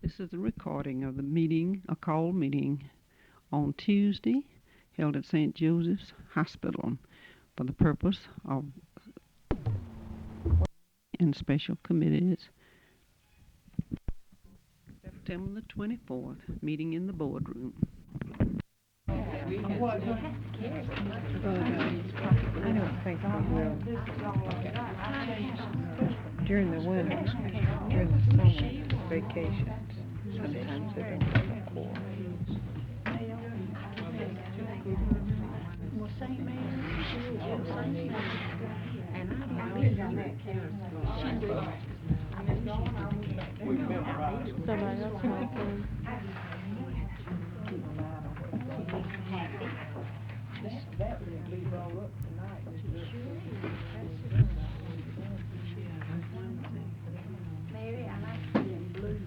This is a recording of the meeting, a call meeting on Tuesday, held at St. Joseph's Hospital for the purpose of and special committees. September the 24th, meeting in the boardroom. I don't think we will. During the winter, during the summer vacations, sometimes they don't have a quorum. Well, St. Mary's, St. Mary's, and I somebody else talking. That would be rolled up tonight. Mary, I like to see in blue.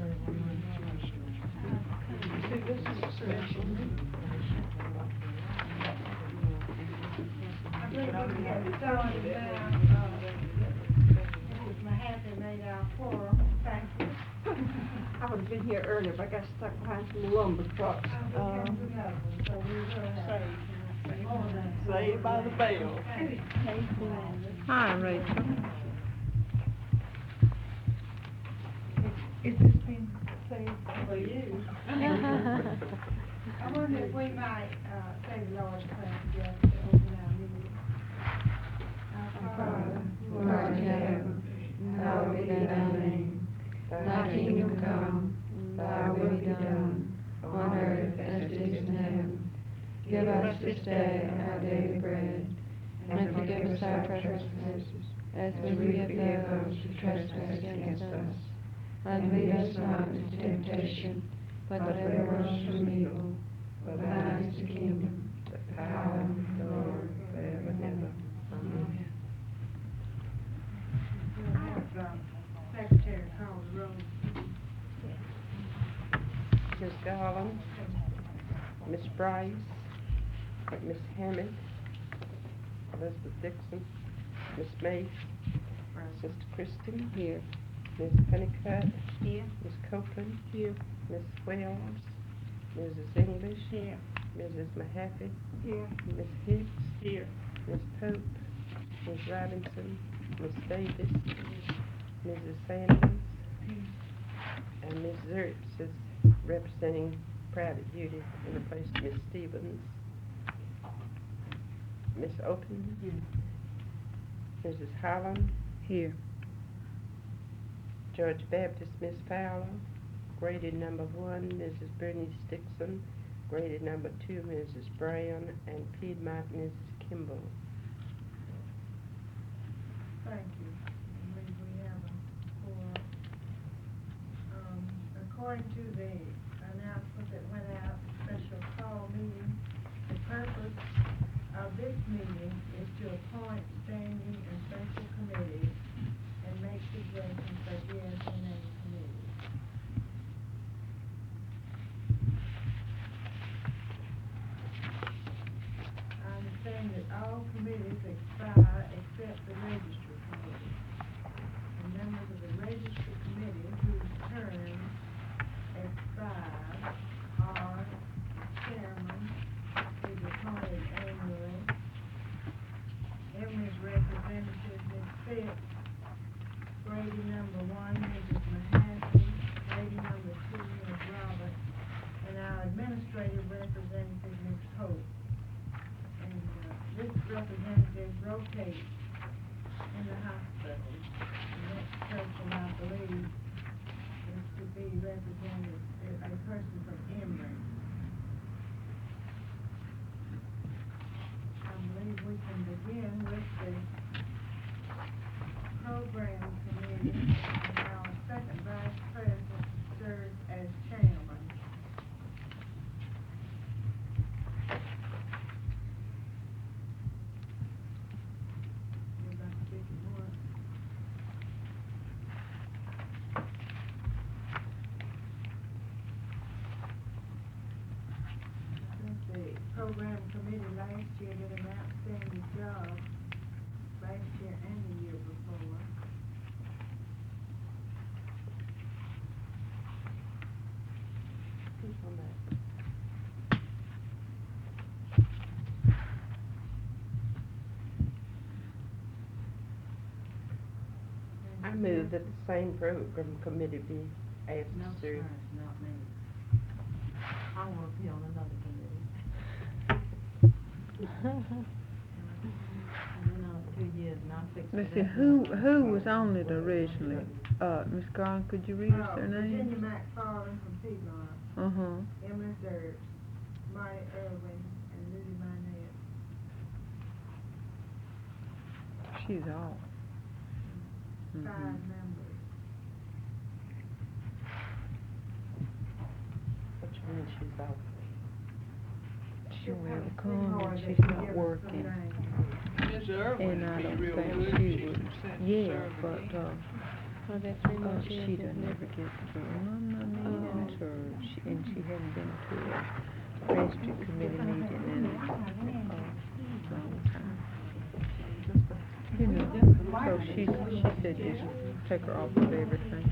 See, this is a special meeting. I believe we have started about, Mrs. Mahaffey made our quorum, thank you. I would have been here earlier, but I got stuck behind some lumber trucks. So we will have. Saved by the bell. Hi, Rachel. Is this been saved for you? I wonder if we might, say the Lord's Prayer together to open our meeting. Our Father, who art in heaven, hallowed be thy name. Thy kingdom come, thy will be done, on earth as it is in heaven. Give us this day our daily bread, and forgive us our trespasses, as we forgive those who trespass against us. And lead us not into temptation, but deliver us from evil. For thine is the kingdom, the power, and the glory, forever and ever. Amen. Secretary call the roll. Ms. Garland, Ms. Bryce, Ms. Hammond, Elizabeth Dixon, Ms. Mace, Sister Kristen. Here. Ms. Pennicott. Here. Ms. Copeland. Here. Ms. Wells. Mrs. English. Here. Mrs. Mahaffey. Here. Ms. Hicks. Here. Ms. Pope. Ms. Robinson. Ms. Davis. Mrs. Sanders. And Ms. Zertz is representing private duty in the place of Ms. Stevens. Ms. Open. Mrs. Holland. Here. George Baptist, Miss Fowler. Graded number 1, Mrs. Bernice Dixon. Graded number 2, Mrs. Brown. And Piedmont, Mrs. Kimball. Thank you. I believe we have a quorum. According to the announcement that went out, special call meeting, the purpose of this meeting is to appoint standing and special committees and make suggestions for yes and no committees. I understand that all committees expire except the registry committee. The members of the registry committee whose terms expire are chairman, who is appointed annually, Emory's representative, Ms. Phipps, grade number 1, Mrs. Mahaffey, grade number 2, Ms. Roberts, and our administrative representative, Ms. Hope. And this representative rotates in the hospital. The next person, I believe, is to be represented, a person from Emory. I believe we can begin with the program committee, and our second vice president serves as chairman. Would like to speak at once? I think the program committee last year did an outstanding job, last year and the year before. I move that the same program committee be asked No, to sir, serve. it's not me. I wanna be on another committee. I've been on it 2 years and I'm fixing Let's to see, that. who was on it originally? Ms. Garland, could you read us their Virginia names? McFarland from Piedmont, Uh-huh. Emily Zerbs, Marty Irwin, and Lucy Minette. She's off. 5 Mhm. members. What you mean she's off? She will ever come Hard and that she's you not give us working. some names. Ms. Irwin And I would be don't real think good. she would, Sent to yeah, serve but, again. she doesn't ever get through none of the meetings, or she hadn't been to a registry committee meeting in a long time. You know, so she said just take her off of everything.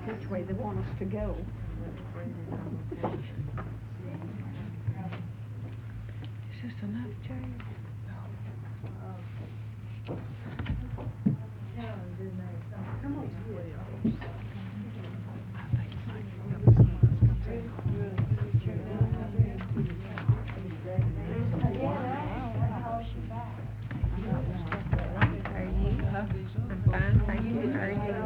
Which way they want us to go. Is this enough, Jane? Come on. Are you? I'm fine, thank you. How are you?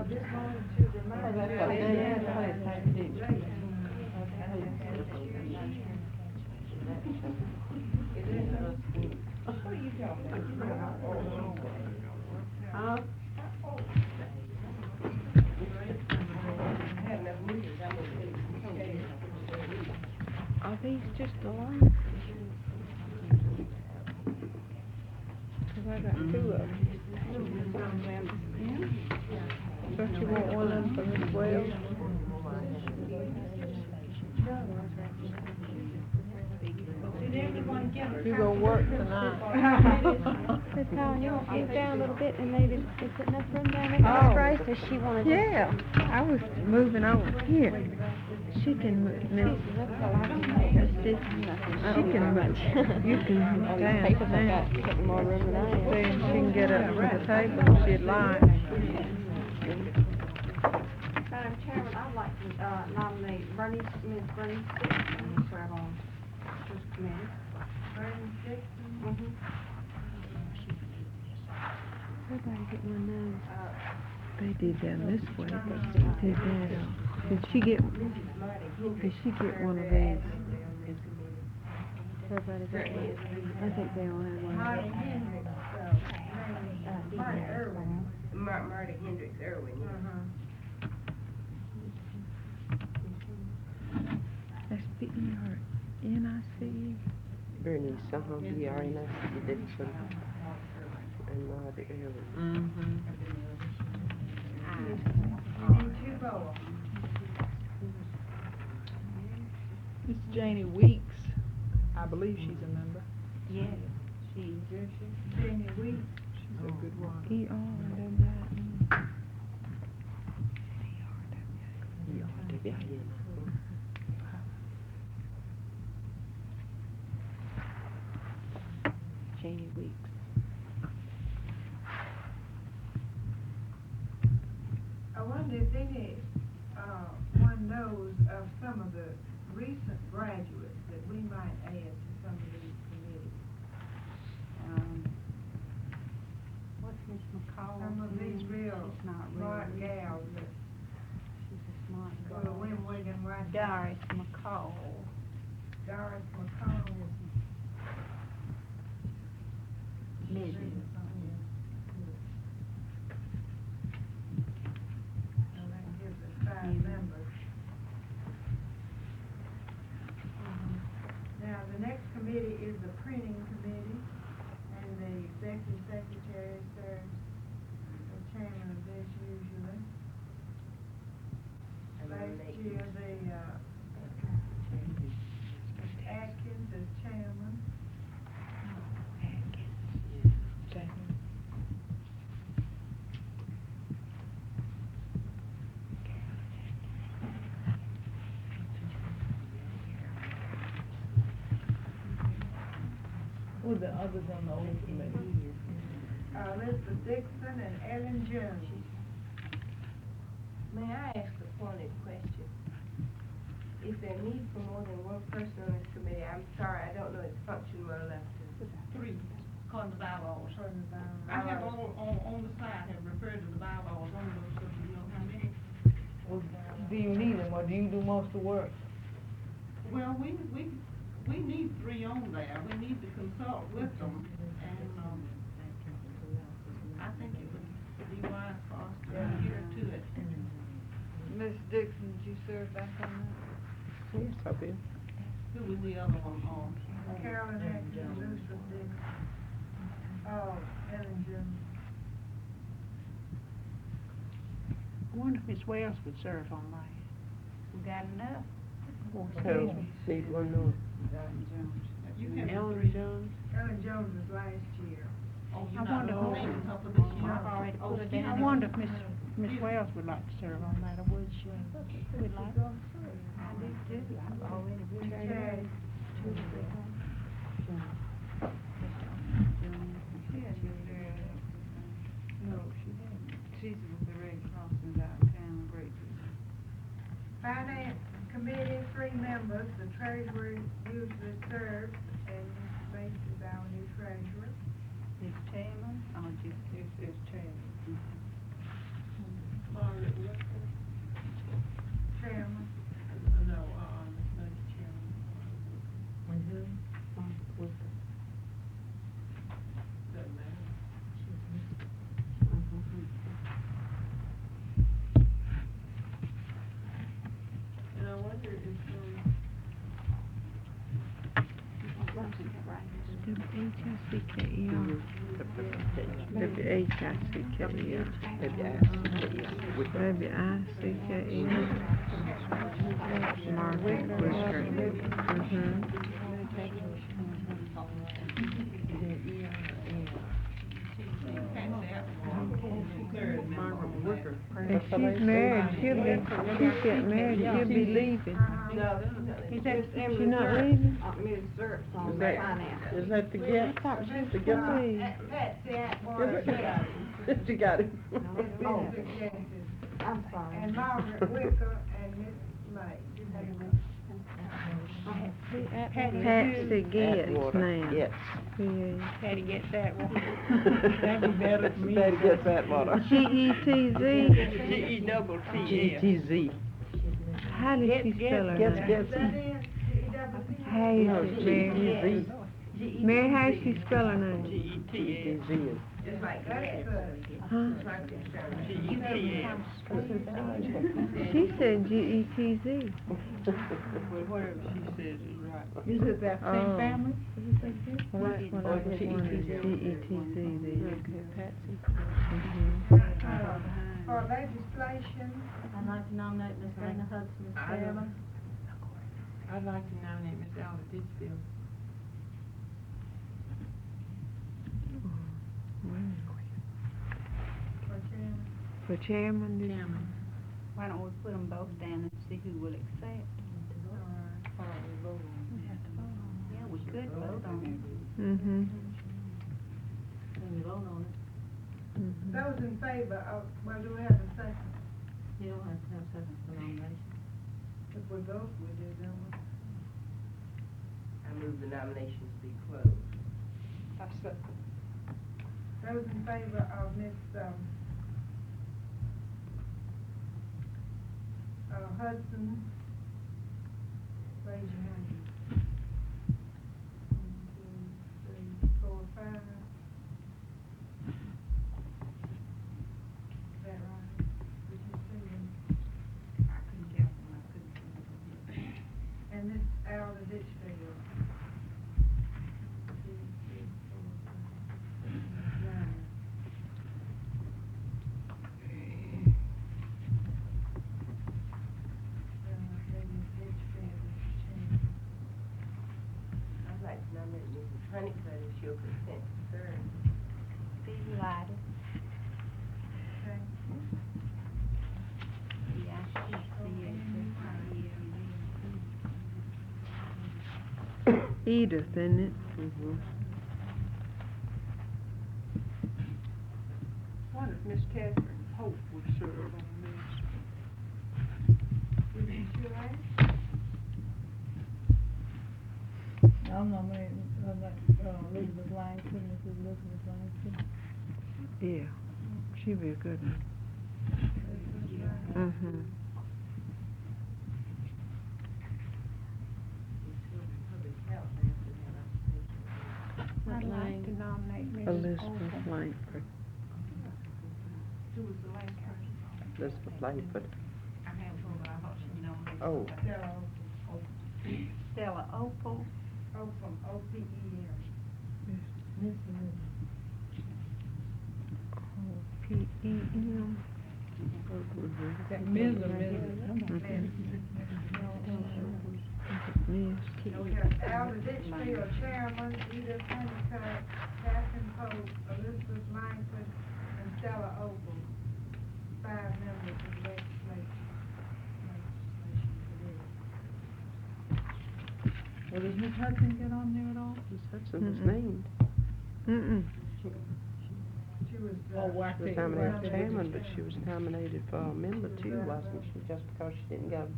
Are these just the ones? Cause I got 2 of them. Don't you want one of them for Miss Wells? You gonna work tonight? Miss Helen, you want to move down a little bit and maybe is it enough room down there Oh. for Grace, or she wanted to? Yeah, I was moving over here. She can move, Miss, she can move, you can move On these down papers, I've now. got getting more room than I am. Then she can get up to the table if she'd like. Madam Chairman, I'd like to nominate Ms. Bernice Dixon to serve on this committee. Everybody get one now. They did that this way. Did that, did she get one of these? Everybody got one. I think they all have one. Marty Hendricks, Marty Irwin. Marty Hendricks Irwin, That's B-E-R-N-I-C-E? Bernice, B-R-N-I-C, Dixon, and Marty Irwin. You need 2 more. Miss Janie Weeks, I believe she's a member. Yes, she. Jenny Weeks. She's a good one. E-R-W-I-N. Janie Weeks. I wonder if any, one knows of some of the recent graduates that we might add to some of these committees. What's Miss McCall? Some of these real She's not smart really. gals that She's a smart go girl. to Wimwig and White. Doris McCall. Doris McCall is. Midget. So that gives us 5 members. Now, the next committee is the printing committee, and the executive secretary serves the chairman of this usually. Last year, Mr. Atkins is chairman. Who are the others on the old committee? Elizabeth Dixon and Ellen Jones. May I ask a pointed question? Is there need for more than one person on this committee? I'm sorry, I don't know its function well enough to. Three, according to the bylaws. I have on the side, have referred to the bylaws on those, so you know how many. Well, do you need them, or do you do most of the work? Well, we need three on there, we need to consult with them, and, I think it would be wise for us to adhere to it. Miss Dixon, did you serve back on Yes, I do. Who was the other one on? Carolyn Atkins, Elizabeth Dixon. Ellen Jones. I wonder if Miss Wells would serve on that. We got enough. So, need one more. You have Ellen three. Jones. Ellen Jones was last year. Oh, I you're not wonder gonna who- make it up for this year? I've already Oh, put it excuse down. I me. wonder if Miss Wells would like to serve on that, or would she? Would like. I do too. I've already Miss turned Chad. No, she didn't. She's with the Red Crossings out of town, great. Finance Committee, 3 members, the treasurer usually serves, and Ms. Bates is our new treasurer. Miss Chairman, or just. It's changed. Margaret Wilson? Chairman. No, not the chairman. Doesn't matter. And I wonder if, W-H-I-C-K-E-R. W-H-I-C-K-E-R. W-I-C-K-E-R. Margaret Whisker. Margaret Wicker. If she's married, she's getting married, she'll be leaving. No, Is that, She's not leaving? Ms. Zert's on Is the that- finance. Is that the gift? I thought she was the gift. Patsy Atwater. She got it. Oh. I'm sorry. And Margaret Wicker and Miss May. Patsy Getz now. Yes. Yeah. Patty gets that one. That'd be better for me. Better get that water. G-E-T-Z? G-E-double-T-S. G-T-Z. How does she spell her Yes, name? yes. Is that it? G-E-double-T? Hey, No, Mary. G-E-T-Z. Mary, how does she spell her name? G-E-T-S. G-E-T-Z is. just like That's that. Huh? G-E-T-S. She said G-E-T-Z. Well, whatever she says is right. Is it that Oh. same family? Well, that's what I did wonder, G-E-T-Z then. Patsy. For legislation, I'd like to nominate Miss Dana Hudson as chairman. I'd like to nominate Miss Alva Ditchfield. for chairman, For chairman, did Chairman. Why don't we put them both down and see who will accept? Yeah, we could vote on it. Mm-hmm. When we vote on it, Mm-hmm. those in favor of, well, do we have a second? you don't have to have second for nomination. If we vote, we do, don't we? I move the nominations be closed. Those in favor of Miss, Hudson, raise your hand. 1, 2, 3, 4, 5. Is that right? Did you see them? I couldn't count them, I couldn't count them. And Miss Alva Ditchfield. 2, 3, 4, 5, 6, 9. I'd like to nominate Mrs. Honeycutt if she'll consent to serve. Stevie Lyden, Edith, isn't it? Mhm. if Miss Catherine Hope would serve on this. Would you sure? I'll nominate, Elizabeth Langston, Mrs. Elizabeth Langston. Yeah, she'd be a good one. Mm-hmm. I'd like to nominate Mrs. Elizabeth Olson. Langford. Who was the last person? Elizabeth Langford. I have her, but I thought she nominated. Oh. Stella Opal. Opum, O-P-E-M. P-E-M. That Ms. or Mrs.? Miss. Okay, Alvin Litchfield, Chairman, Edith Honeycutt, Catherine Pope, Elizabeth Langford, and Stella Opal. 5 members of the legislature. Well, does Ms. Hudson get on there at all? Miss Hudson was Mm-mm. named. Mm-mm. She was, Oh, why She was nominated chairman, but she was nominated for a member too, wasn't she? Just because she didn't get a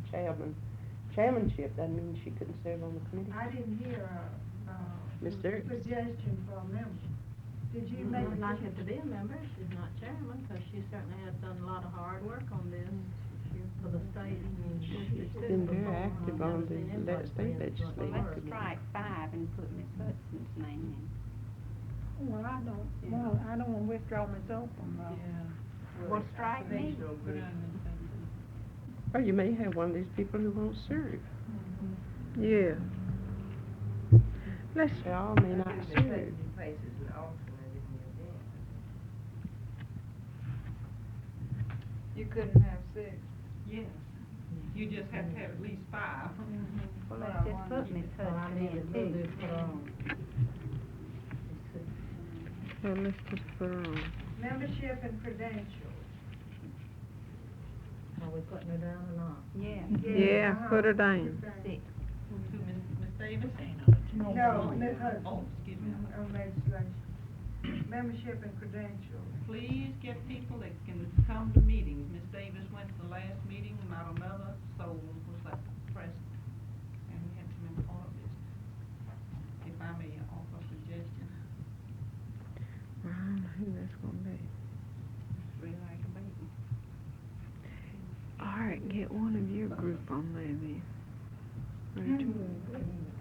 chairmanship, doesn't mean she couldn't serve on the committee. I didn't hear Miss Dirks. suggestion for a member. Did you make Would a like her to be a member, she's not chairman, because she certainly has done a lot of hard work on this for the state and district too. Been very before. active Never on seen the anybody state say it's not legislative hard. Let's strike 5 and put Miss Hudson's name in. Well, I don't wanna withdraw Ms. Opum, Well, strike me. Or you may have one of these people who won't serve. Yeah. Let's, They all may not serve. you couldn't have 6. Yes, you just have to have at least 5. Well, let's just put Miss Hudson in too. So let's just put her on. Membership and credentials. Are we putting her down or not? Yeah. Yeah, put her down. 6. To Ms. Davis? No, Ms. Hudson. Oh, excuse me. On legislation. Membership and credentials. Please get people that can come to meetings. Ms. Davis went to the last meeting, not another soul was left present. And we had some important business. If I may offer a suggestion. I don't know who that's gonna be. Really like a baby. All right, get one of your group on there then. Rachel.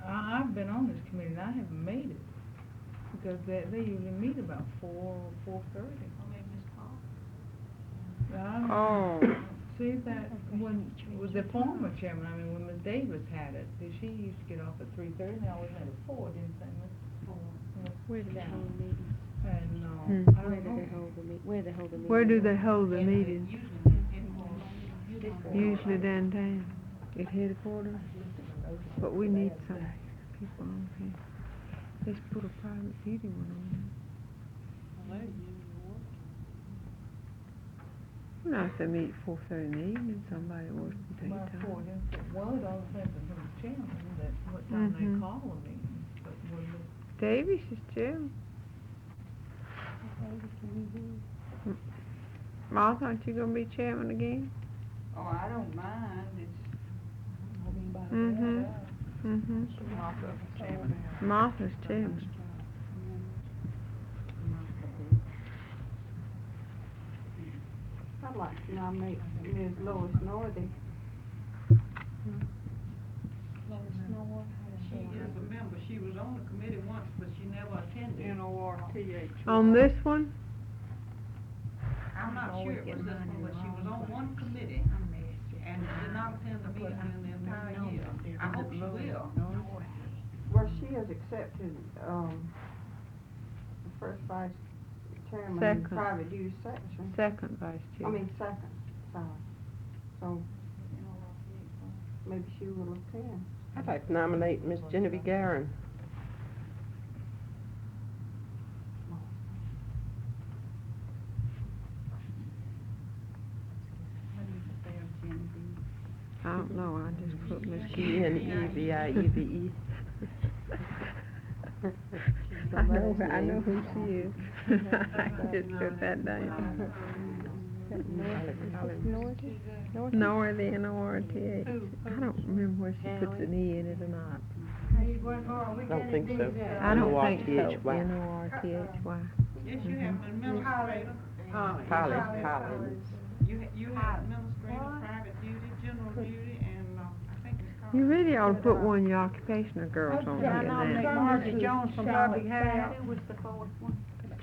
I've been on this committee and I haven't made it, because they usually meet about 4:30. Or maybe Ms. Paul? Oh, See that, when, with the former chairman, I mean, when Ms. Davis had it, she used to get off at 3:30, and they always met at 4, didn't they, Ms.? Where do they hold the meetings? And, Hmm. I don't know. Where they hold the meetings? where do they hold the meetings? Usually Usually downtown, at headquarters. But we need some people on here. Let's put a private beauty one on there. Not if they meet 4:30 in the evening, somebody works in About daytime. 4, didn't it? Well, it all depends on who's chairman, that, what time they Mhm. call a meeting, but when the Davis is chairman. Martha, aren't you gonna be chairman again? Oh, I don't mind, it's. Mhm. Mhm. Martha's chairman. I'd like to nominate Ms. Lois Northey. She is a member. She was on the committee once, but she never attended. N-O-R-T-H. On this one? I'm not sure it was this one, but she was on one committee and did not attend the meeting in the entire year. I hope she will. Well, she has accepted, the first vice chairman in the Second. private duty section. Second vice I chairman. mean, second, sorry. So, maybe she will attend. I'd like to nominate Miss Genevieve Guerin. I don't know, I just put Miss Genevieve. I know who she is. I just put that down. Northy, N-O-R-T-H. I don't remember where she puts an E in it or not. Don't think so. I don't think so. N-O-R-T-H-Y. N-O-R-T-H-Y. Yes, you have an administrator. Holly. You have administrator, private duty, general duty, and, I think it's called. You really ought to put one of your occupational girls on here nominate then. Margie Jones from Public Health.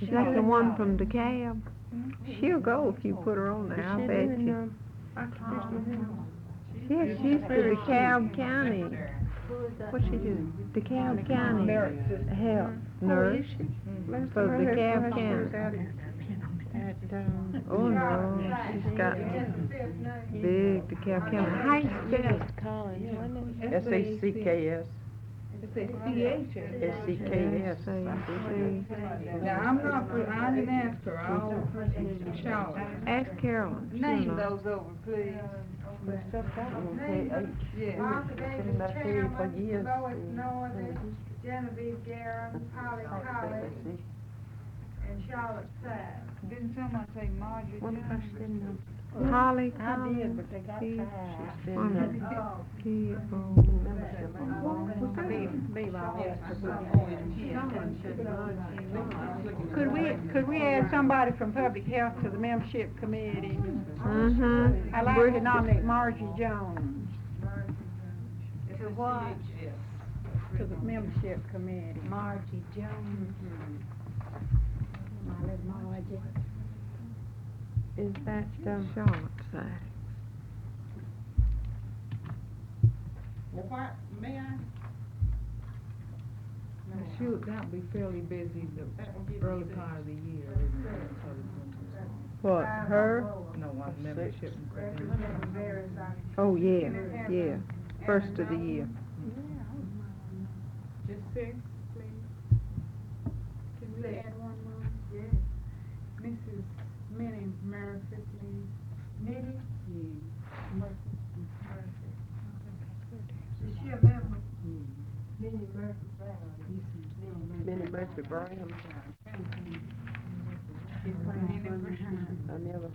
Is that the one from DeKalb? She'll go if you put her on there, I bet you. Yeah, she's for DeKalb County. What's she doing? DeKalb County Health Nurse for DeKalb County. Oh no, she's got big DeKalb County. How you spell it? Collins, wasn't it? S-A-C-K-S. It's a C-H. S-C-K-S. Now, I'm not, I didn't ask her, I'll, Charlotte. Ask Carolyn. Name those over, please. Yeah. Martha Davis Been for Chairman, years. Lois Northern, Genevieve Guerin, Polly Collins, and Charlotte Sapp. Didn't someone say Marjorie Jones? Holly I Collins. did, but they got tired. Could we add somebody from Public Health to the membership committee? Mm-hmm. I'd like to nominate Margie Jones To what? to the membership committee. Margie Jones. My little Margie. Is that Charlotte's side? Well, what, may I? Shoot, that'll be fairly busy the early part of the year. What, her? No, I'm membership. Oh, yeah, yeah, first of the year. Just six, please. Can we add one more? Yes. Mrs. Minnie Murphy, please. Minnie? Murphy. Is she a member? Minnie Murphy Brown. Minnie Murphy Brown. I never.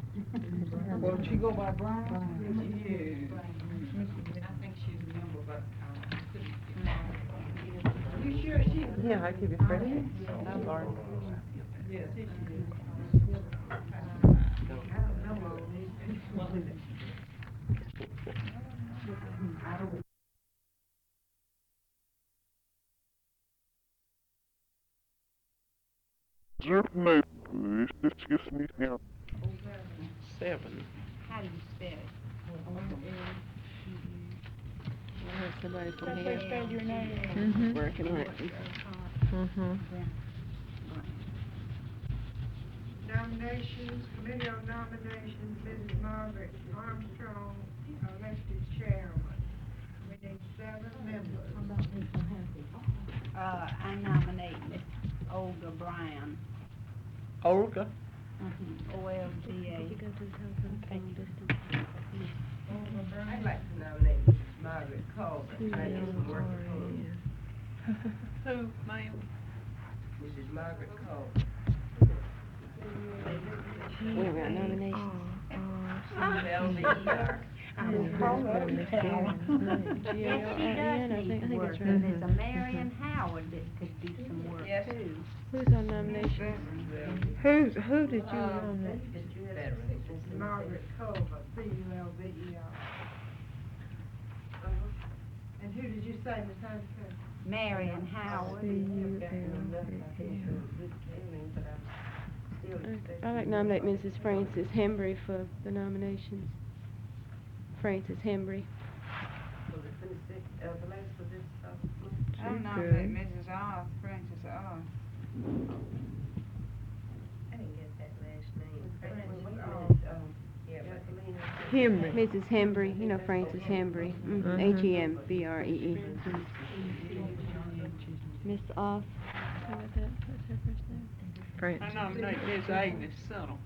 Well, she go by Brown? I think she's a member, but, You sure she? Yeah, I give you credit. I'm sorry. yes, she is. This gives me now. 7. How do you spell it? I heard somebody from Say, spell your name. Mm-hmm. Working on it. Mm-hmm. Nominations, Committee on Nominations, Mrs. Margaret Armstrong, elected chairman. We need 7 members. I nominate Miss Olga Bryan. Olga. O-L-G-A. I'd like to nominate Mrs. Margaret Culver. I did some work for her. Who, ma'am? Mrs. Margaret Culver. We got nominations. L-V-E-R. Yes, she does need work, and there's a Marion Howard that could do some work Yes. too. Who's on nomination? Who did you nominate? Mrs. Margaret Culver, C-U-L-V-E-R. And who did you say, Ms. Hunter? Marion Howard. I'd like to nominate Mrs. Frances Hembry for the nominations. Frances Hembry. I nominate Mrs. Oz, Frances Oz. I didn't get that last name. Henry. Mrs. Hembry, you know Frances Hembry. H-E-M-B-R-E-E. Miss Off. How about that? What's her first name? Francis. I nominate Ms. Agnes Settle.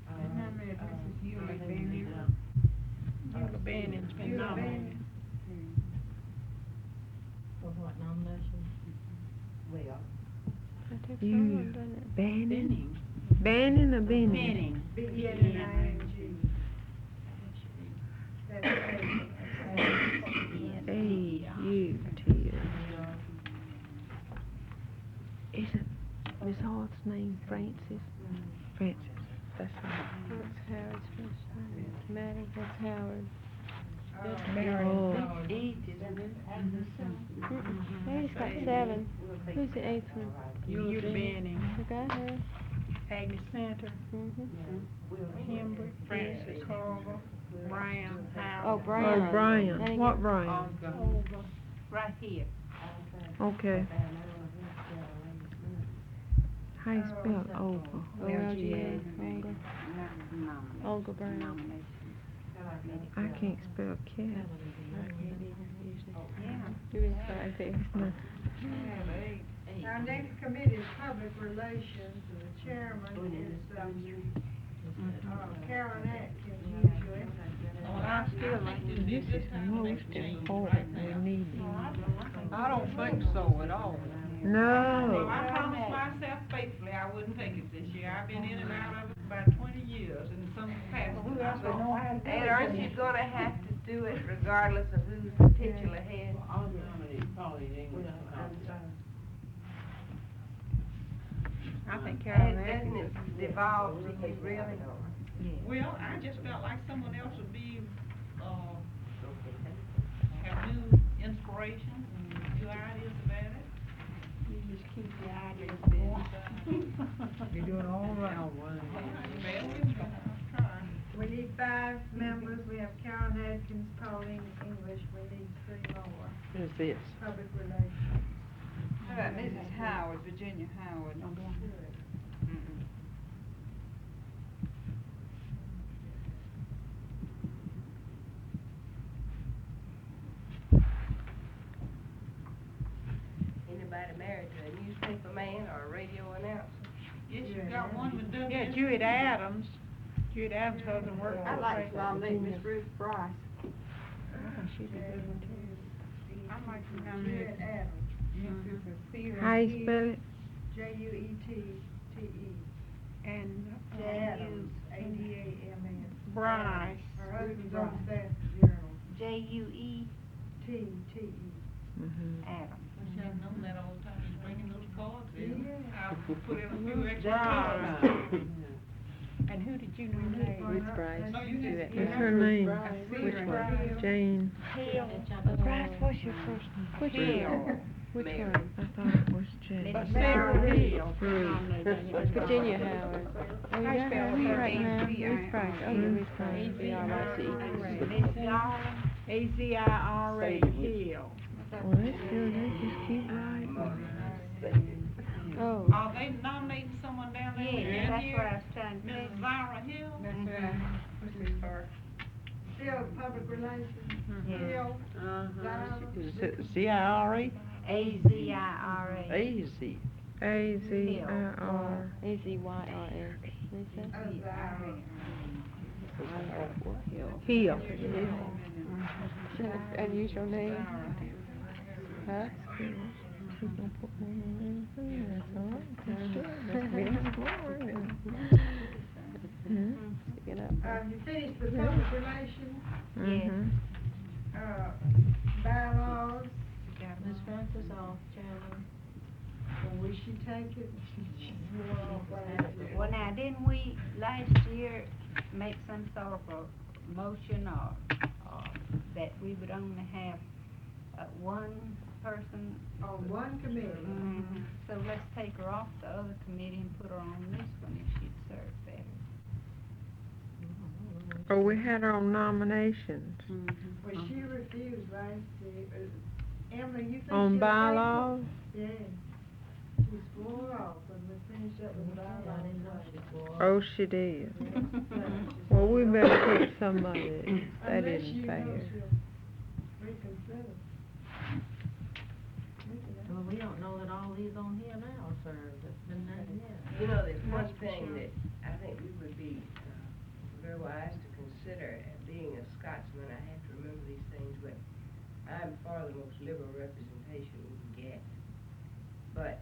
I nominate Mrs. Eula Bannon. Eula Bannon. Takes You on, doesn't it? Bannon? Bannon or Benning? Benning. B-E-N-N-I-N-G. That's A-U-T. Is it Miss Hart's name Francis? Francis, that's right. That's Howard's first name. Maddie, that's Howard. Mary Oh. Howard. Hey, he's got 7. Who's the 8th one? Eula Benning, I got her. Agnes Center, Mm-hmm. Hembry, Francis Carver, Brown, Oh, Howard. Brian. Oh, Brian. I didn't What get- Brian? Olga. Right here. Okay. How you spell Olga? O-L-G-A, Olga. Olga Brown. I can't spell cat. Give me 5 there. No. Our next committee is Public Relations, and the chairman is, Carolyn Atkins usually. Well, I still think it'd be a This good is time to make most some moves important right we now. need. I don't think so at all. No. I promised myself faithfully I wouldn't take it this year. I've been in and out of it about 20 years in some capacity. And aren't you gonna have to do it regardless of who's the titular head? I think Carolyn Hasn't Atkins. it devolved to you really? Well, I just felt like someone else would be, have new inspiration and new ideas about it. You just keep your ideas going. You're doing all right. Bear with me, I'm trying. We need 5 members, we have Carolyn Atkins, Pauline English, we need 3 more. Who's this? Public Relations. How about Mrs. Howard, Virginia Howard? Anybody married to a newspaper man or a radio announcer? Yes, you've got one with W. Yeah, Jewett Adams. Jewett Adams husband worked for I'd the like to paper. nominate Miss Ruth Bryce. She's a good one too. I'd like to nominate Jewett Adams. How you spell it? J-U-E-T-T-E. And Adams, A-D-A-M-S. Bryce. Her husband's on the Staff Journal. J-U-E T-T-E. Mm-hmm. Adams. Wish I'd known that all the time, he's bringing those cards in. Yeah. I'll put in a few extra Bryce. cards. And who did you nominate? Ruth Bryce. No, you did. What's her name? Which one? Jane. Bryce, what's your first name? Which one? Which Mary. one? I thought it was Jane. But Sarah Hill. Virginia Howard. Oh, you I got spell her her right now. A-Z-I. Ruth Bryce. Oh, yeah, Ruth Bryce. B-R-I-C-E. A-Z-I-R-A Hill. Well, that's good. They just keep writing. Oh. Are they nominating someone down there? Yeah, that's Here? what I was trying to Ms. think. Zyra Hill? That's right. What's this for? Still public relations. Hill. Zyra. C-I-R-E? A-Z-I-R-A. Easy. A-Z-I-R. A-Z-Y-R-A. Lisa? Zyra. Hill. Unusual name. Huh? She's gonna put one in there. That's all right. That's being smart. Stick it up. You finished with public relations, Mm-hmm. bylaws. Ms. Francis off, Chairman. Will she take it? Well, now, didn't we last year make some sort of a motion or that we would only have, one person? On one committee. Mhm. So let's take her off the other committee and put her on this one if she'd serve better. Oh, we had her on nominations. Well, she refused last year. Emily, you think On she'll take it? bylaws? Yeah. She swore off when we finished up with bylaws. Oh, she did. Well, we better pick somebody. That Unless isn't you fair. know she'll reconsider. Well, we don't know that all these on here now served, it's been that yet. You know, there's one thing that I think we would be very wise to consider. Being a Scotsman, I have to remember these things, but I'm for the most liberal representation we can get. But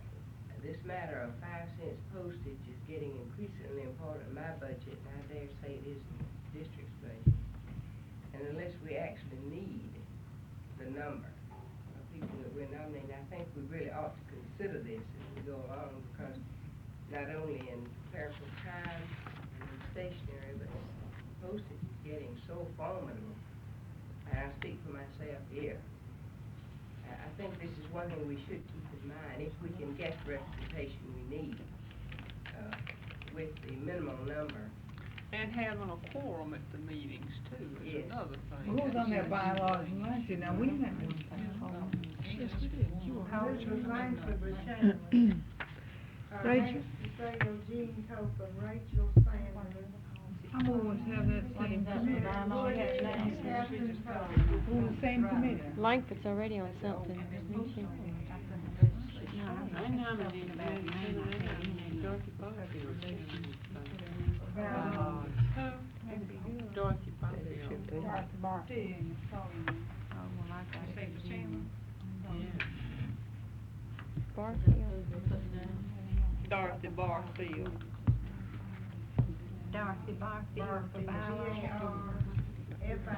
this matter of 5 cents postage is getting increasingly important in my budget, and I dare say it is in the district's budget. And unless we actually need the number of people that we're nominating, I think we really ought to consider this as we go along, because not only in comparable time and in stationery, but postage is getting so formidable. And I speak for myself here. I think this is one thing we should keep in mind, if we can get the representation we need, with the minimal number. And having a quorum at the meetings too is Yes. another thing. Who's on that bylaws and luncheon? Now, we met. Yes, we did. You were How hard is to your line remember. for Shannon? Rachel. Nancy Sayo, Jean Copeland, Rachel Sanders. I'm always have that same committee. Catherine Copeland. Who's the same committee? Langford's already on something. isn't she? I nominated Dorothy Barfield. Dorothy Barfield. Dr. Barfield. Say for Chandler. Barfield. Dorothy Barfield. Dorothy Barfield for bylaws.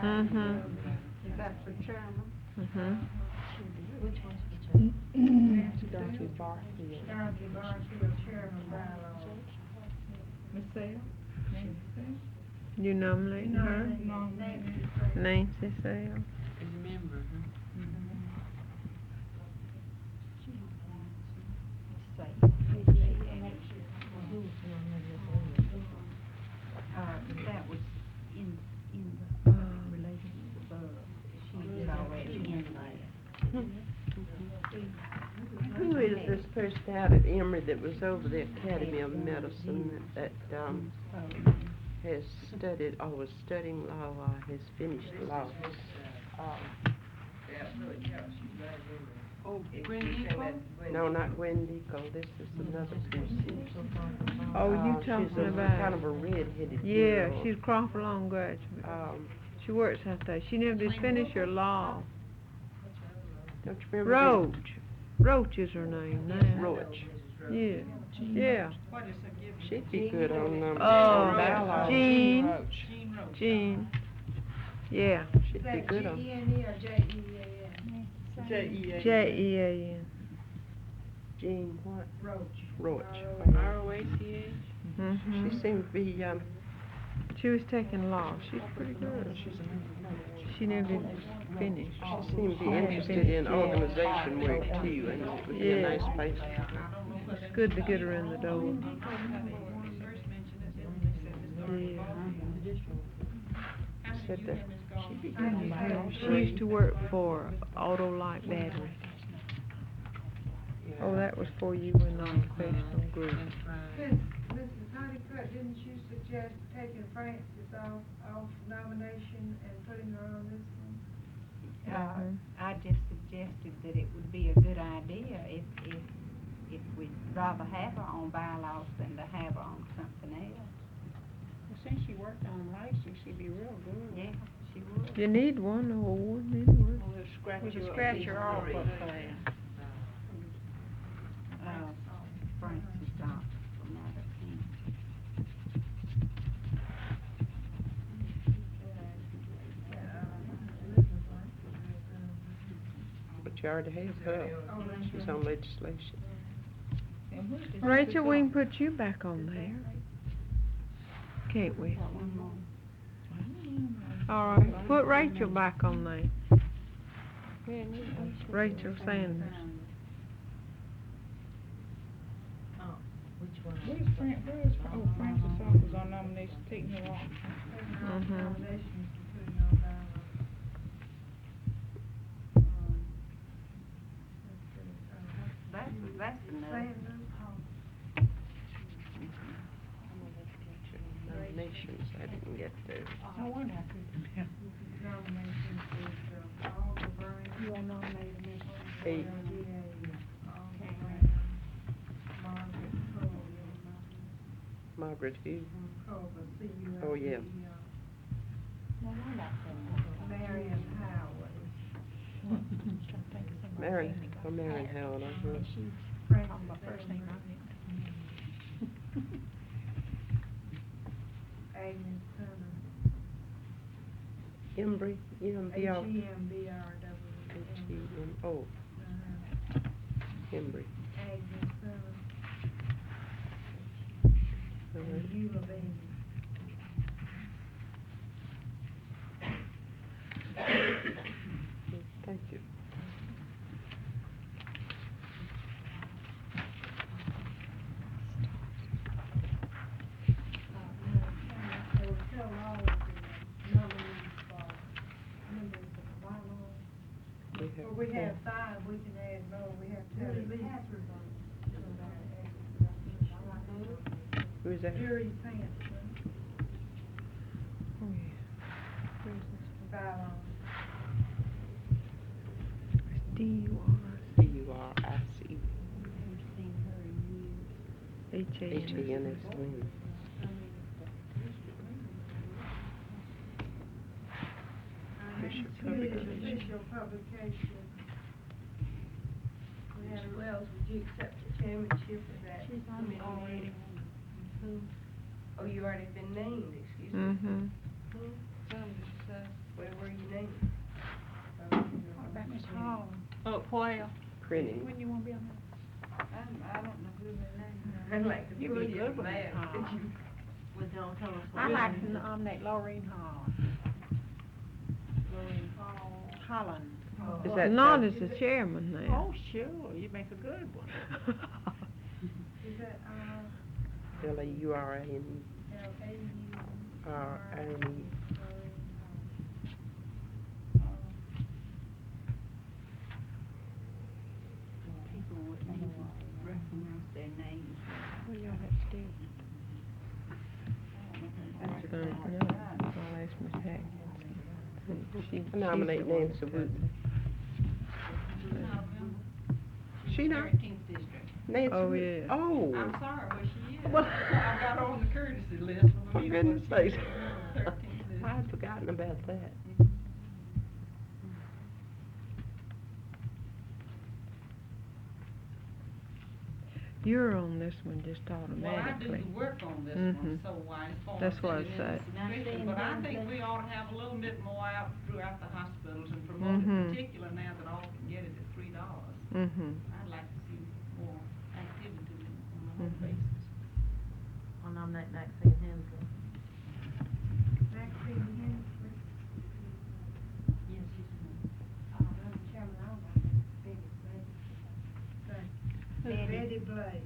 Mhm. Is that for chairman? Mhm. Dorothy Barfield. Dorothy Barfield, Chairman bylaws. Ms. Sale? Nancy Sale? You nominating her? Nancy Sale. Remember, That was in the, related to the borough. She is already in there. Who is this person out at Emory that was over the Academy of Medicine that, has studied, or was studying law, or has finished law? Oh, Gwen Eagle? No, not Gwen Deco, this is another person. Oh, you She's talking a about? kind of a red-headed Yeah, girl. she's Crawford Long graduate. She works out there. She never did finish her law. Don't you remember? Roach. Roach is her name now. Roach. Yeah. Yeah. What is her given? She'd be good on, bylaws. Jean. Jean Roach. Jean. Yeah. She'd be good on. G-E-N-E or J-E-A-N? J.E.A. J-E-A-N. Jean what? Roach. Roach. R-O-A-C-H? Mhm. She seemed to be, She was taking law. She's pretty good. She never did finish. she seemed to be interested in organization work too, and it would be a Yeah. nice place. It's good to get her in the door. First mentioned it, they said Miss Dorothy Yeah. Barfield. Said that She'd be She used to work for Auto Light Battery. Oh, that was for you in the occupational group. Mrs. Honeycutt, didn't you suggest taking Frances off nomination and putting her on this one? I just suggested that it would be a good idea if we'd rather have her on bylaws than to have her on something else. Well, since she worked on license, she'd be real good. Yeah, she would. You need one award anyway. We'll scratch We can you up. scratch her off up there. Francis Dodd from out of Kansas. But you already have her. She's on legislation. And what is Rachel, we can put you back on there. Can't we? One more. All right, put Rachel back on there. Rachel Sanders. Where's Francis office on nomination, taking her off? Mhm. Nominations for putting her on ballot. That's enough. Nominations, I didn't get to. I wonder how could. Nominations is, Alva Brown. You want to nominate me? 8. Alva Brown, Margaret Margaret who? Culver, C-U-L-V-E-R. Oh, yeah. Marion Howard. Marion Howard, I heard. Francis My first name, Agnes Turner, Embry, E-M-B-R, H-E-M-B-R-W-M. H-E-M-O, Embry. Agnes Turner, All and right. Eula Bailey. Thank you. I will tell all of the nominees for members of the bylaws. But we have five, we can add more, we have to have at least. Who is that? Jerry Sampson, Oh, yeah. Where's this? bylaws. D-U-R. D-U-R-I-C, Haven't seen her in years. H-A-N. H-A-N-S-O-N. Official publication. Official publication. Mr. Wells, would you accept the chairmanship of that? She's on the already. Who? Oh, you already been named, excuse me. Mm-hmm. Who? Where were you named? What about Miss Hall? Oh, where? Printing. When you wanna be on that? I don't know who the name I'd like to You'd put be you good in with Miss there. Hall. Well, don't tell us. I like to nominate Laureen Hall. Lorraine Hall. Holland. Is that- Not as the chairman now. Oh, sure, you make a good one. Is that, L-A-U-R-A-N-E, L-A-U? R-I-N-E. People wouldn't even recognize their names. Well, y'all have to do. No, I'll ask Miss Hackett. She- I nominate she's the one Nancy that Wooten. She not? 13th district. Nancy Oh, Wooten? yeah. Oh. I'm sorry, but she is. Well- I got her on the courtesy list for the For meeting. goodness but she sakes. is on the 13th list. I had forgotten about that. You're on this one just Well, I do automatically. the work on this one, Mhm. so why it's for That's what I sitting in said. this Now, subscription, see, but I and think then- we ought to have a little bit more out throughout the hospitals and promote it, Mhm. particular now that all can get it at $3. Mm-hmm. I'd like to see more activity on a home Mhm. basis. I'll nominate Maxine Hensley. Maxine Hensley. Yes, Madam Chairman, I don't know the biggest name. Betty Blake.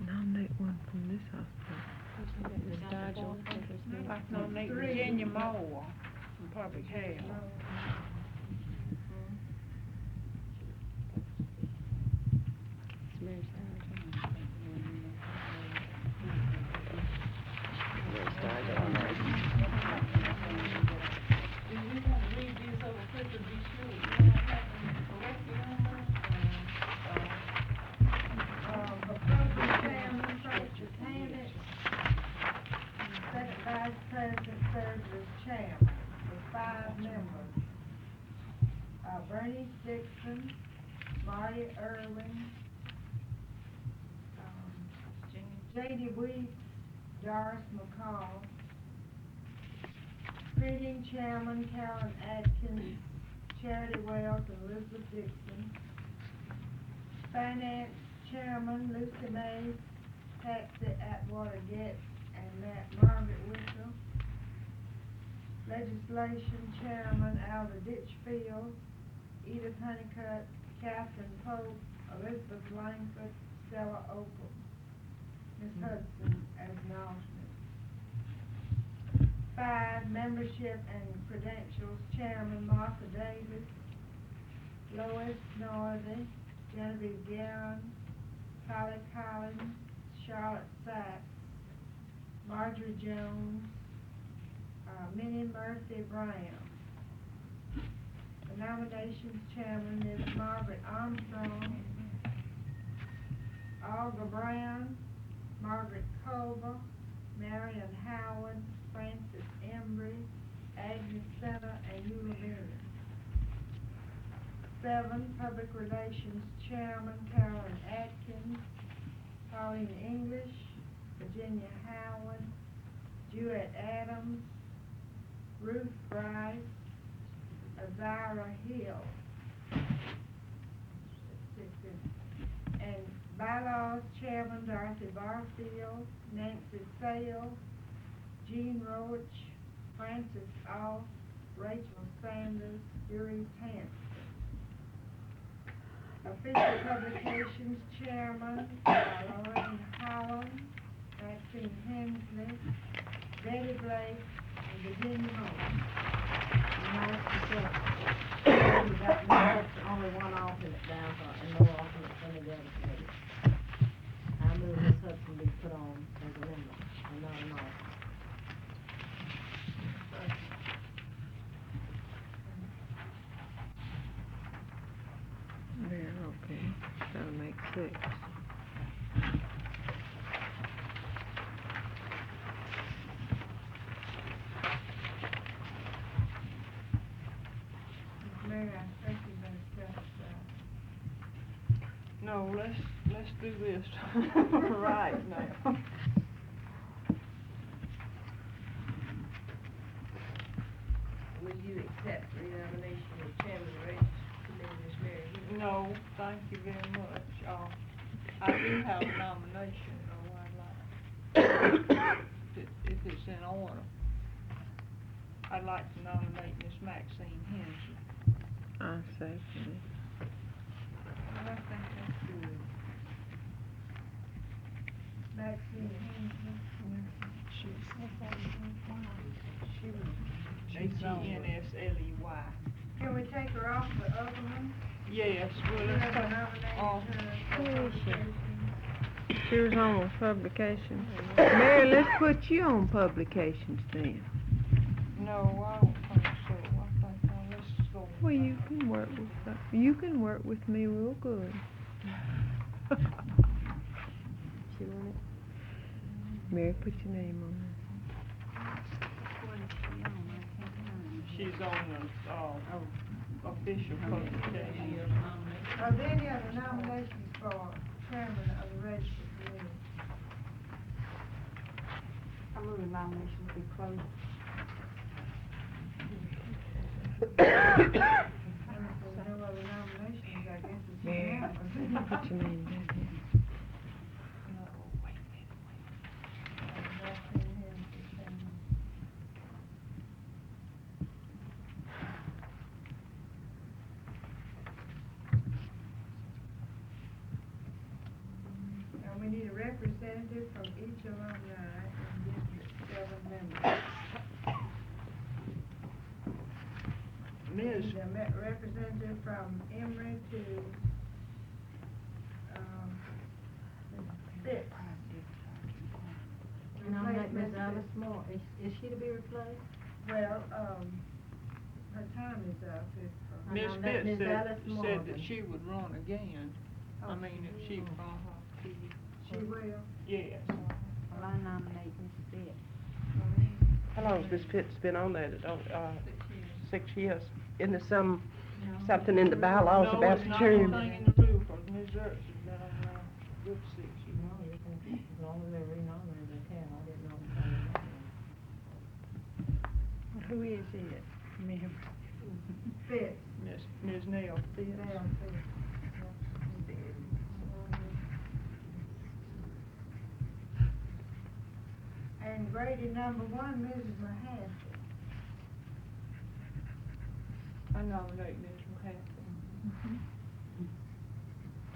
Nominate one from this hospital. Ms. Dodger. I'd like to nominate Virginia Moore from Public Health. It's Mary Dodger. Do we want to read this over quick to be sure we don't have to correct it on Appropriate chairman, Francis Hammett. Second vice president serves as chairman with 5 members. Bernice Dixon, Marty Irwin, J.D. Weeks, Doris McCall. Printing chairman, Carolyn Atkins, Charity Wells, and Elizabeth Dixon. Finance chairman, Lucy Mays, Patsy Atwater Getz, and Margaret Whistle. Legislation chairman, Alda Ditchfield, Edith Honeycutt, Catherine Pope, Elizabeth Langford, Stella Opal. Ms. Hudson as an alternate. 5, membership and credentials, chairman, Martha Davis, Lois Northey, Genevieve Guerin, Polly Collins, Charlotte Sachs, Marjorie Jones, Minnie Mercy Brown. The nominations chairman is Margaret Armstrong, Olga Brown, Margaret Culver, Marion Howard, Francis Embry, Agnes 7, Public Relations Chairman Carolyn Atkins, Pauline English, Virginia Howard, Jewett Adams, Ruth Bryce, Azara Hill. And Bylaws Chairman Dorothy Barfield, Nancy Sale, Jean Roach, Francis Off, Rachel Sanders, Yuri Hanson. Official Publications Chairman, Lorraine Holland, Maxine Hensley, Betty Blake, and Virginia Moore. Nice to see. We got only one alternate down for, and no alternates on the other committee. I move Ms. Hudson be put on as a member, and not an alternate. There, okay, that'll make 6. Mayor, I think you better step aside. No, let's do this right now. Will you accept renomination of Chairman of the Registry Committee, Ms. Mary? No, thank you very much. I do have a nomination, though, I'd like, if it's in order. I'd like to nominate Miss Maxine Hensley. I second it. I think that's good. Maxine Hensley. H-E-N-S-L-E-Y. Can we take her off the other one? Yes, well, We let's have take, nominated oh, her for Who is she? publication. She was on publications. Mary, let's put you on publications then. no, I don't think so. I think, let's go. Well, you can work with me real good. She want it? Mary, put your name on What is she on? I can't find it. She's on the, official publication. Are there any other nominations for chairman of the registry committee? I move the nomination to be closed. If there's no other nominations, I guess it's Mary. unanimous. Put your name down here. And we need a representative from each alumni and district 7 members. Ms. Need a representative from Emory to, Fitz. Nominate Ms. Replace Alice Moore. Is she to be replaced? Well, her time is up, if, I Ms. nominate Fitz Ms. said, Alice said Morgan. that she would run again. I Oh, mean, if she, she will. yes. Well, I nominate Ms. Fitz. How long has Ms. Pitts been on there? 6 years. Isn't there something in the bylaws about the term? No, it's not anything to do, because Ms. Ertz has been on there good 6 years. No, you can, as long as they're renominated, they can. I didn't know. Who is it? Mary. Fitz. Ms. Nell Fitz. Nell Fitz. And graded number 1, Mrs. Mahaffey. I nominate Ms. Mahaffey.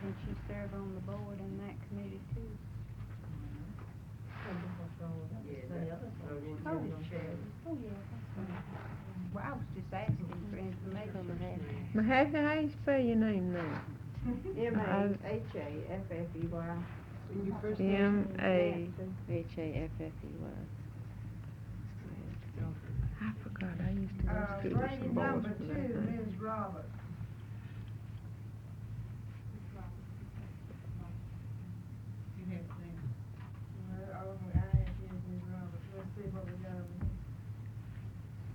And she served on the board in that committee too. Oh, yeah, that's fine. Well, I was just asking for information. Mahaffey, how you spell your name now? M-A-H-A-F-F-E-Y. M-A. H-A-F-F-E-Y. I forgot, I used to go to school with Graded some boys number from 2, that thing. Ms. Roberts. You have to think. Well, I have here Ms. Roberts. Let's see what we got over here.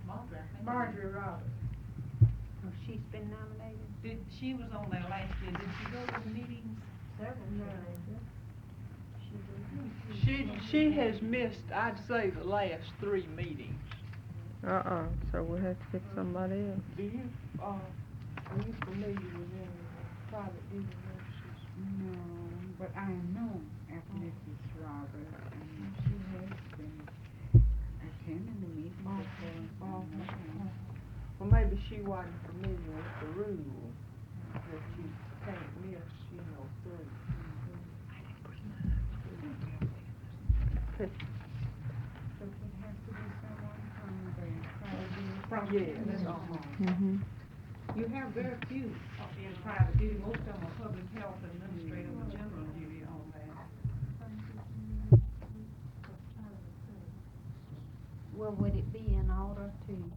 Margaret, I think. Marjorie Roberts. Oh, she's been nominated? She was on there last year, did she go to the meetings? She has missed, I'd say, the last 3 meetings. So we'll have to pick somebody else. Do you, are you familiar with any private duty nurses? No, but I know after Mrs. Roberts, and she has been attending the meetings before. Well, maybe she wasn't familiar with the rule that you can't miss, 3. So it has to be someone from the private duty. Yes, Mm-hmm. You have very few in private duty, most of them are public health administrative or general duty on that. Well, would it be in order to